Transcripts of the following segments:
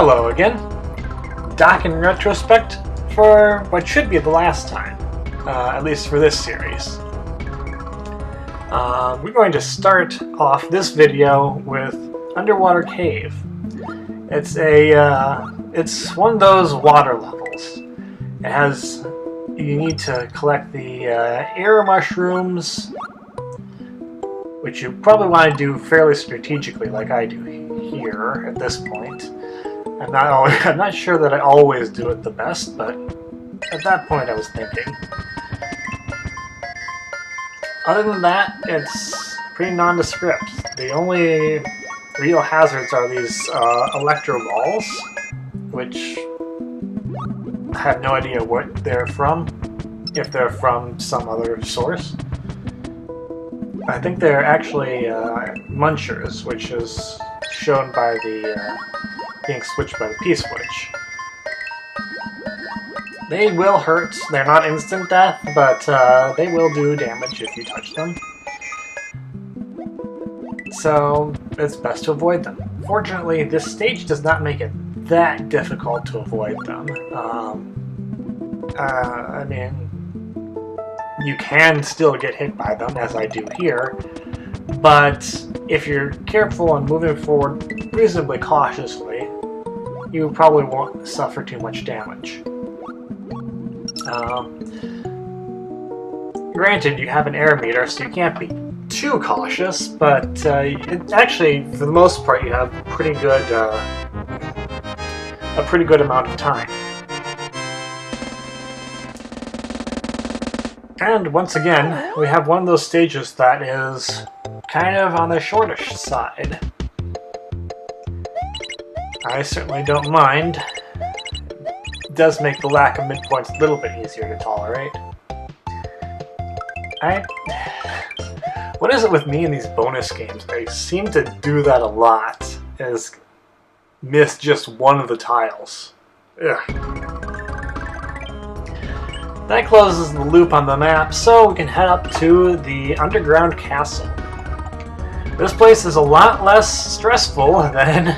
Hello again. Back in retrospect for what should be the last time, at least for this series. We're going to start off this video with Underwater Cave. It's one of those water levels. It has, you need to collect the air mushrooms, which you probably want to do fairly strategically, like I do here at this point. I'm not sure that I always do it the best, but at that point I was thinking. Other than that, it's pretty nondescript. The only real hazards are these electro balls, which I have no idea what they're from, if they're from some other source. I think they're actually munchers, which is shown by the being switched by the P-switch. They will hurt. They're not instant death, but they will do damage if you touch them. So it's best to avoid them. Fortunately, this stage does not make it that difficult to avoid them. I mean, you can still get hit by them, as I do here, but if you're careful and moving forward reasonably cautiously, you probably won't suffer too much damage. Granted, you have an air meter, so you can't be too cautious, but actually, for the most part, you have a pretty good amount of time. And once again, we have one of those stages that is kind of on the shortish side. I certainly don't mind. It does make the lack of midpoints a little bit easier to tolerate. What is it with me in these bonus games? I seem to do that a lot, is miss just one of the tiles. Ugh. That closes the loop on the map, so we can head up to the underground castle. This place is a lot less stressful than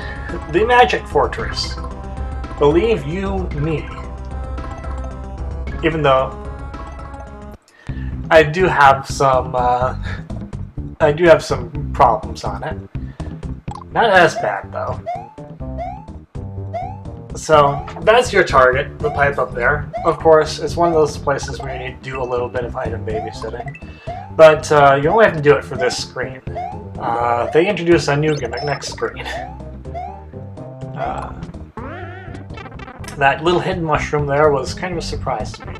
the Magic Fortress. Believe you me. Even though I do have some problems on it. Not as bad though. So that's your target, the pipe up there. Of course, it's one of those places where you need to do a little bit of item babysitting. But you only have to do it for this screen. They introduce a new gimmick next screen. That little hidden mushroom there was kind of a surprise to me.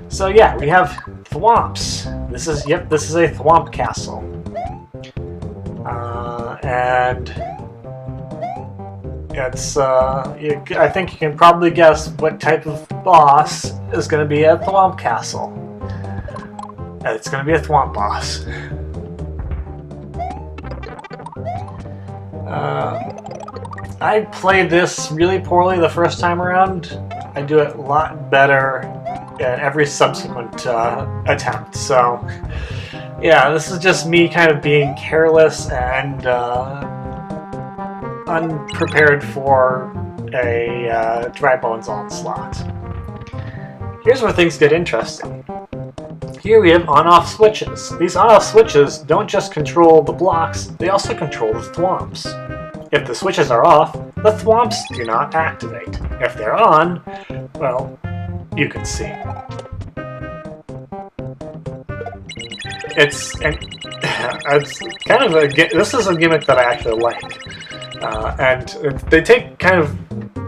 So yeah, we have Thwomps. This is a Thwomp castle. And it's, I think you can probably guess what type of boss is going to be at Thwomp Castle. It's going to be a Thwomp boss. I played this really poorly the first time around. I do it a lot better in every subsequent attempt, so yeah, this is just me kind of being careless and unprepared for a dry bones onslaught. Here's where things get interesting. Here we have on-off switches. These on-off switches don't just control the blocks, they also control the thwomps. If the switches are off, the thwomps do not activate. If they're on, well, you can see. It's kind of this is a gimmick that I actually like. And they take kind of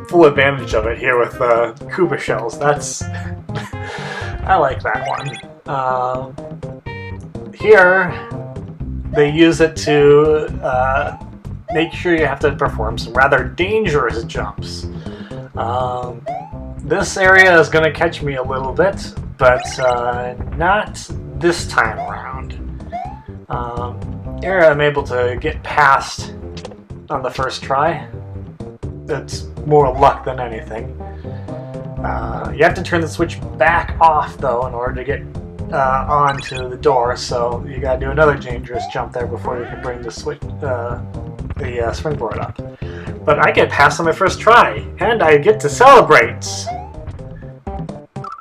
full advantage of it here with Koopa shells. That's I like that one. Here they use it to make sure you have to perform some rather dangerous jumps. This area is going to catch me a little bit, but not this time around. Here I'm able to get past on the first try. It's more luck than anything. You have to turn the switch back off though in order to get onto the door, so you gotta do another dangerous jump there before you can bring the switch, the springboard up. But I get passed on my first try, and I get to celebrate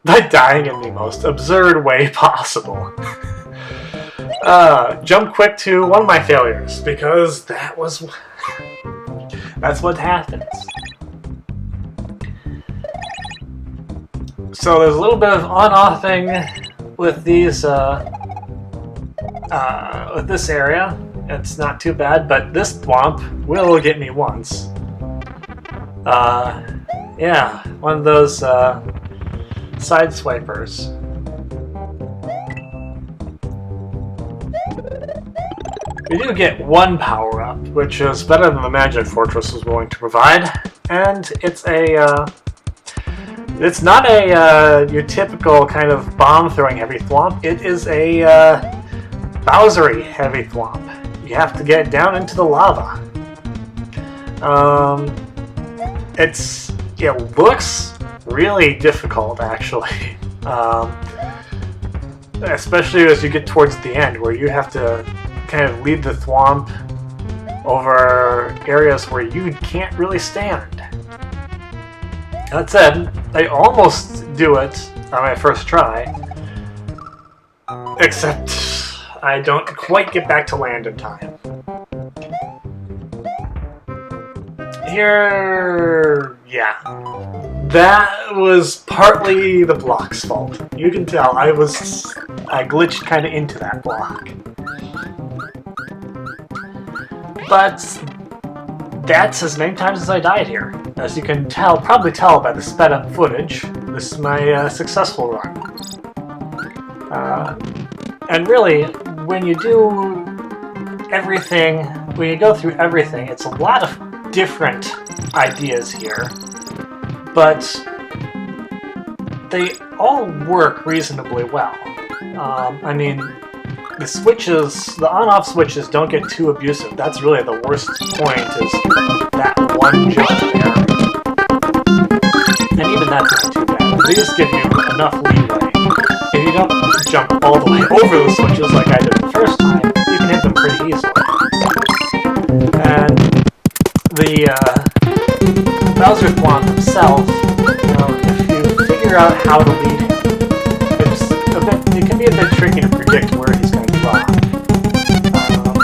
by dying in the most absurd way possible. Jump quick to one of my failures, because that's what happens. So there's a little bit of on-offing with these, with this area. It's not too bad, but this thwomp will get me once. Yeah, one of those side swipers. We do get one power-up, which is better than the Magic Fortress was willing to provide, and it's a it's not a your typical kind of bomb-throwing heavy thwomp. It is a Bowsery heavy thwomp. You have to get down into the lava. It looks really difficult, actually, especially as you get towards the end, where you have to kind of lead the thwomp over areas where you can't really stand. That said, I almost do it on my first try, except I don't quite get back to land in time. Here, yeah. That was partly the block's fault. You can tell I glitched kind of into that block. But that's as many times as I died here. As you can probably tell by the sped up footage, this is my successful run. And really, when you do everything, when you go through everything, it's a lot of different ideas here, but they all work reasonably well. I mean, the on-off switches don't get too abusive. That's really the worst point, is that one jump there. And even that's not too bad. They just give you enough leeway. If you don't jump all the way over the switches like I did the first time, you can hit them pretty easily. And the Bowser Thwomp himself, if you figure out how to lead him, it can be a bit tricky to predict where he's going to drop.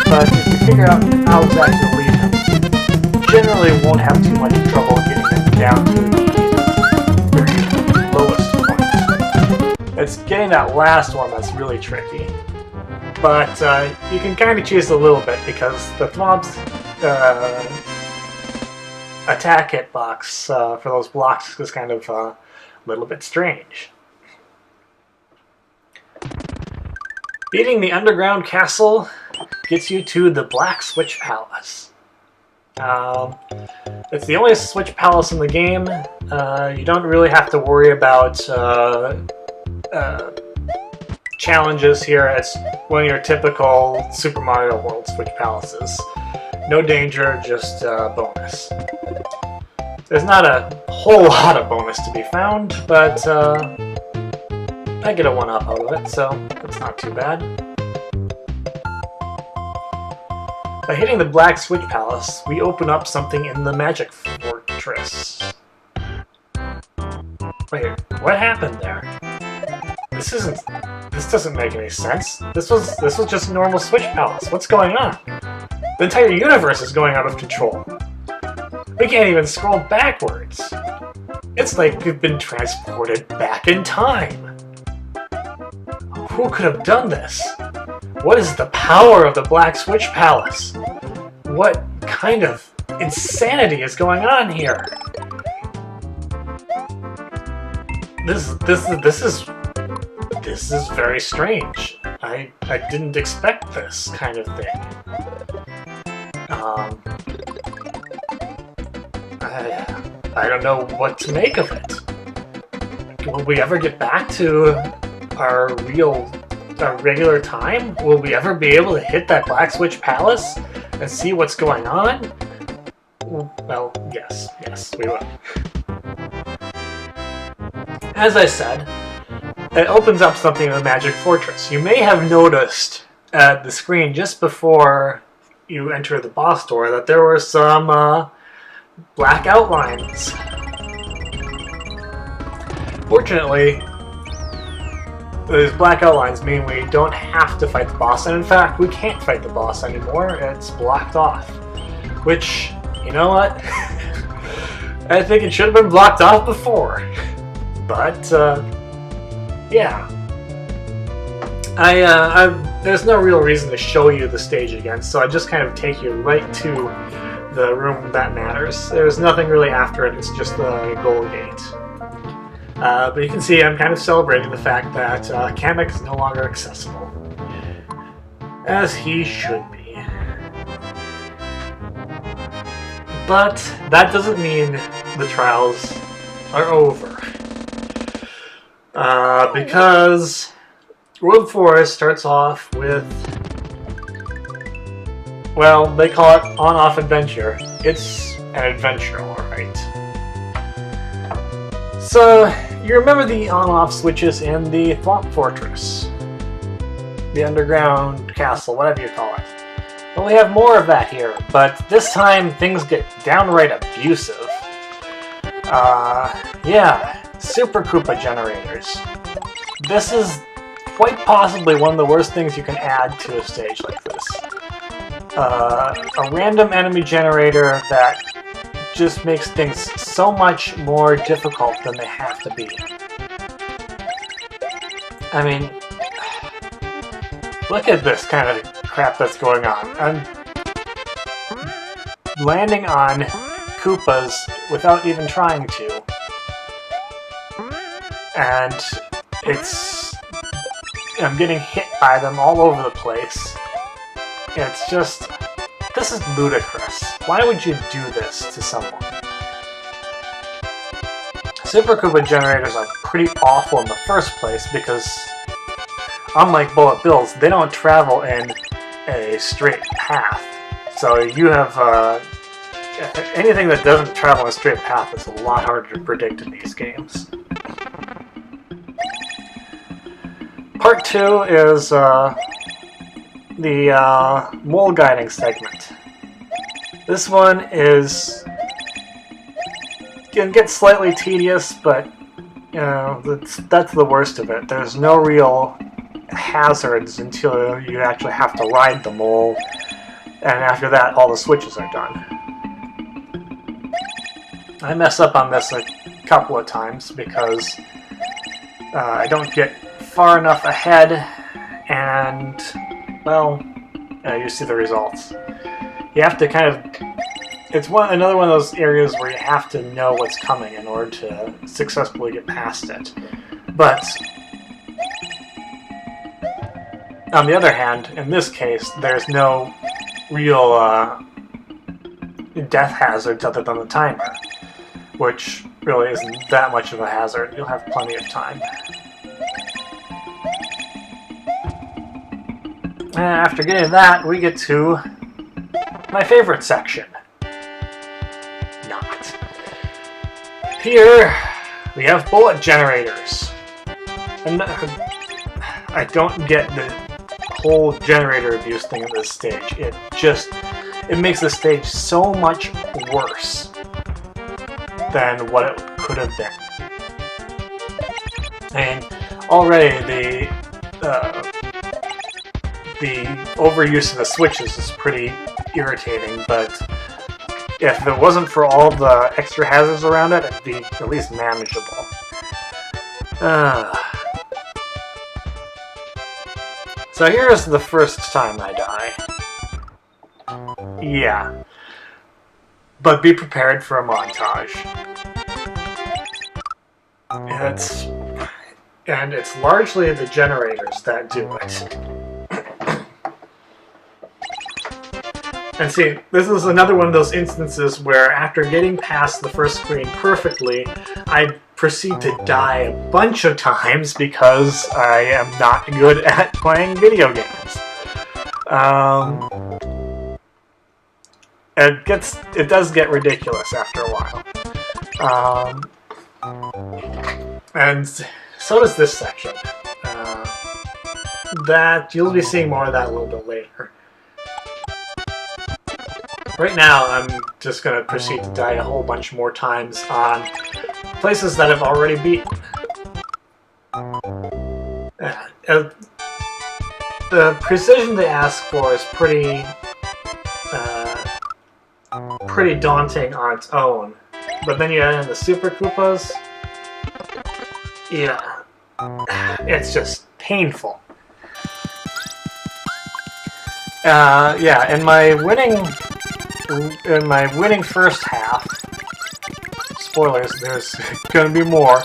But if you figure out how exactly to lead him, generally won't have too much trouble getting him down to the very lowest point. It's getting that last one that's really tricky. But you can kind of choose a little bit, because the Thwomp's attack hitbox for those blocks is kind of a little bit strange. Beating the underground castle gets you to the Black Switch Palace. It's the only Switch Palace in the game. You don't really have to worry about challenges here. It's one of your typical Super Mario World Switch Palaces. No danger, just bonus. There's not a whole lot of bonus to be found, but I get a 1-up out of it, so that's not too bad. By hitting the Black Switch Palace, we open up something in the Magic Fortress. Wait, what happened there? This doesn't make any sense. This was just a normal Switch Palace. What's going on? The entire universe is going out of control. We can't even scroll backwards. It's like we've been transported back in time. Who could have done this? What is the power of the Black Switch Palace? What kind of insanity is going on here? This is very strange. I didn't expect this kind of thing. I don't know what to make of it. Will we ever get back to our regular time? Will we ever be able to hit that Black Switch Palace and see what's going on? Well, yes, we will. As I said, it opens up something in the Magic Fortress. You may have noticed at the screen just before you enter the boss door that there were some black outlines. Fortunately, those black outlines mean we don't have to fight the boss, and in fact, we can't fight the boss anymore. It's blocked off. Which, you know what? I think it should have been blocked off before. But, yeah. There's no real reason to show you the stage again, so I just kind of take you right to the room that matters. There's nothing really after it, it's just the goal gate. But you can see I'm kind of celebrating the fact that Kamek is no longer accessible. As he should be. But that doesn't mean the trials are over. Because World Forest starts off with, well, they call it On Off Adventure. It's an adventure, alright. So, you remember the on-off switches in the Thwomp Fortress? The underground castle, whatever you call it. Well, we have more of that here, but this time things get downright abusive. Yeah, Super Koopa generators. This is quite possibly one of the worst things you can add to a stage like this. A random enemy generator that just makes things so much more difficult than they have to be. I mean, look at this kind of crap that's going on. I'm landing on Koopas without even trying to. And I'm getting hit by them all over the place. It's just, this is ludicrous. Why would you do this to someone? Super Koopa generators are pretty awful in the first place because, unlike bullet bills, they don't travel in a straight path. So you have, anything that doesn't travel in a straight path is a lot harder to predict in these games. Part 2 is the mole guiding segment. This one can get slightly tedious, but you know that's the worst of it. There's no real hazards until you actually have to ride the mole, and after that, all the switches are done. I mess up on this a couple of times because I don't get far enough ahead, and well, you see the results. You have to kind of, it's another one of those areas where you have to know what's coming in order to successfully get past it. But on the other hand, in this case, there's no real death hazards other than the timer, which really isn't that much of a hazard. You'll have plenty of time. After getting that, we get to my favorite section. Not. Here, we have bullet generators. And I don't get the whole generator abuse thing at this stage. It makes the stage so much worse than what it could have been. And already the overuse of the switches is pretty irritating, but if it wasn't for all the extra hazards around it, it'd be at least manageable. So here's the first time I die. Yeah. But be prepared for a montage. And it's largely the generators that do it. And see, this is another one of those instances where after getting past the first screen perfectly, I proceed to die a bunch of times because I am not good at playing video games. It does get ridiculous after a while. And so does this section. That you'll be seeing more of that a little bit later. Right now, I'm just going to proceed to die a whole bunch more times on places that I've already beaten. The precision they ask for is pretty daunting on its own. But then you add in the Super Koopas, yeah, it's just painful. Yeah, in my winning first half, spoilers, there's gonna be more,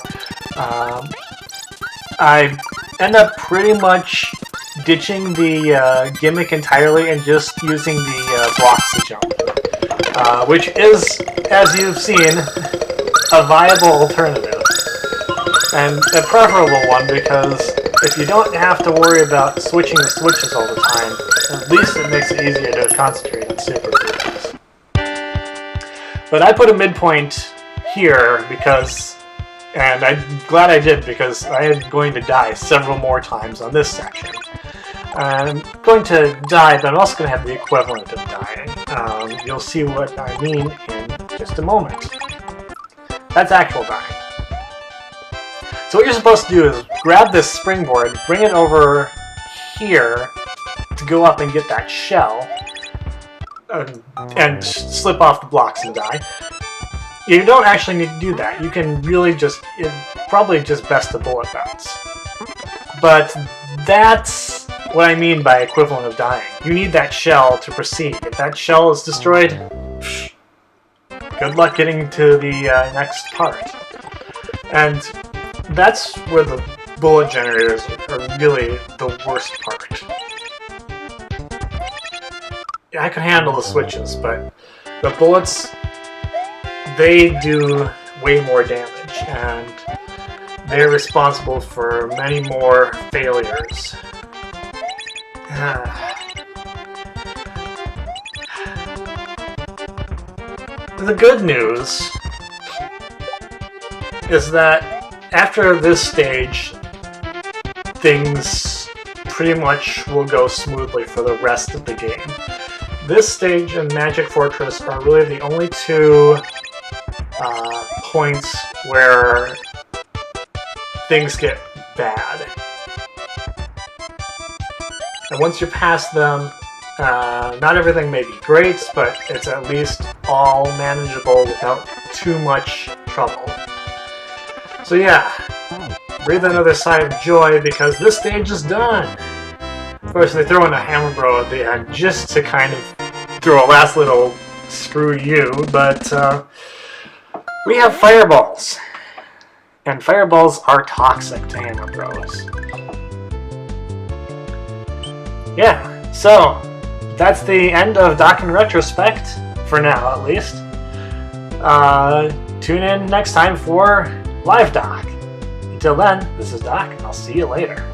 I end up pretty much ditching the gimmick entirely and just using the blocks to jump, which is, as you've seen, a viable alternative, and a preferable one, because if you don't have to worry about switching the switches all the time, at least it makes it easier to concentrate on super groups. But I put a midpoint here because, and I'm glad I did, because I am going to die several more times on this section. I'm going to die, but I'm also going to have the equivalent of dying. You'll see what I mean in just a moment. That's actual dying. So what you're supposed to do is grab this springboard, bring it over here to go up and get that shell, and slip off the blocks and die. You don't actually need to do that. You can really just, probably just best the bullet bounce. But that's what I mean by equivalent of dying. You need that shell to proceed. If that shell is destroyed, good luck getting to the next part. And that's where the bullet generators are really the worst part. I can handle the switches, but the bullets, they do way more damage, and they're responsible for many more failures. The good news is that after this stage, things pretty much will go smoothly for the rest of the game. This stage and Magic Fortress are really the only two points where things get bad. And once you're past them, not everything may be great, but it's at least all manageable without too much trouble. So yeah, breathe another sigh of joy because this stage is done. Of course, they throw in a hammer bro at the end just to kind of throw a last little screw you, but we have fireballs. And fireballs are toxic to hammer bros. Yeah, so that's the end of Doc in Retrospect, for now at least. Tune in next time for Live Doc. Until then, this is Doc, and I'll see you later.